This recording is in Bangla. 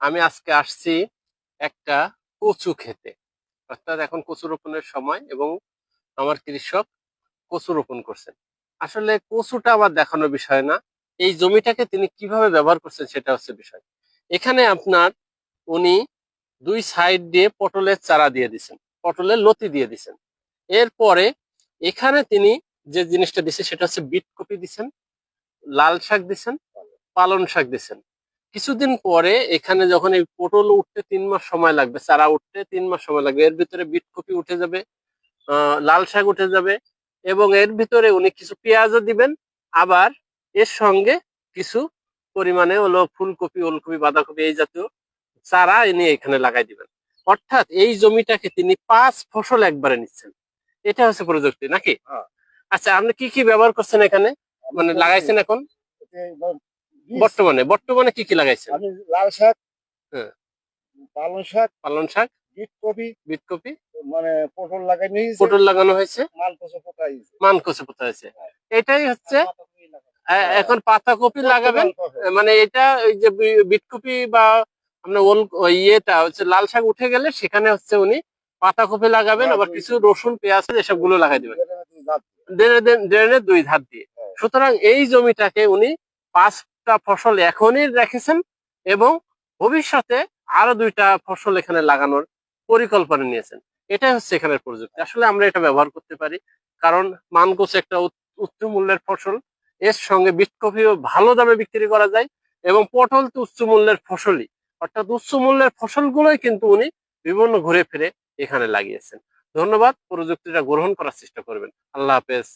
আমি আজকে আসছি একটা কচু খেতে। অর্থাৎ এখন কচু রোপণের সময় এবং আমার কৃষক কচু রোপণ করছেন। আসলে কচুটা আবার দেখানোর বিষয় না, এই জমিটাকে তিনি কিভাবে ব্যবহার করছেন সেটা হচ্ছে বিষয়। এখানে আপনার উনি দুই সাইড দিয়ে পটলের চারা দিয়ে দিছেন, পটলের লতি দিয়ে দিছেন। এরপরে এখানে তিনি যে জিনিসটা দিছে সেটা হচ্ছে বিট কপি দিছেন, লাল শাক দিছেন, পালং শাক দিছেন। কিছুদিন পরে এখানে যখন এই পটল উঠতে 3 মাস সময় লাগবে, চারা উঠতে 3 মাস সময় লাগবে, এর ভিতরে বিট কপি উঠে যাবে, লাল শাক উঠে যাবে, এবং এর ভিতরে উনি কিছু পেঁয়াজও দিবেন। আবার এর সঙ্গে কিছু পরিমাণে হলো ফুলকপি, ওলকপি, বাঁধাকপি এই জাতীয় চারা এনে এখানে লাগাই দিবেন। অর্থাৎ এই জমিটাকে তিনি 5 ফসল একবারে নিচ্ছেন। এটা হচ্ছে প্রযুক্তি নাকি? আচ্ছা, আপনি কি কি ব্যবহার করছেন এখানে, মানে লাগাইছেন এখন বর্তমানে বর্তমানে কি কি লাগাইছেন? আমি লাল শাক, হ্যাঁ, পালং শাক, পালং শাক, বিট কপি, কপি, মানে পটল লাগাই নিয়েছে, পটল লাগানো হয়েছে, মাল কচু পোতাইছে। মানকচু পোতা হয়েছে। এটাই হচ্ছে। হ্যাঁ, এখন পাতাকপি লাগাবেন। বর্তমান ফসল। মানে এটা ওই যে বিটকপি বা আপনার ওই ইয়েটা হচ্ছে লাল শাক উঠে গেলে সেখানে হচ্ছে উনি পাতাকপি লাগাবেন, হ্যাঁ, আবার কিছু রসুন, পেঁয়াজ এসব গুলো লাগাই দিবেন ড্রেনের 2 ধার দিয়ে। হ্যাঁ। সুতরাং এই জমিটাকে উনি 5টা ফসল এখনই রেখেছেন এবং ভবিষ্যতে আরো 2টা ফসল এখানে লাগানোর পরিকল্পনা নিয়েছেন। এটাই হচ্ছে এখানের প্রযুক্তি। আসলে আমরা এটা ব্যবহার করতে পারি, কারণ মানকোচ একটা উচ্চ মূল্যের ফসল। এর সঙ্গে বিটকপিও ভালো দামে বিক্রি করা যায়, এবং পটল তো উচ্চ মূল্যের ফসলই। অর্থাৎ উচ্চ মূল্যের ফসলগুলোই কিন্তু উনি বিভিন্ন ঘুরে ফিরে এখানে লাগিয়েছেন। ধন্যবাদ। প্রযুক্তিটা গ্রহণ করার চেষ্টা করবেন। আল্লাহ হাফেজ।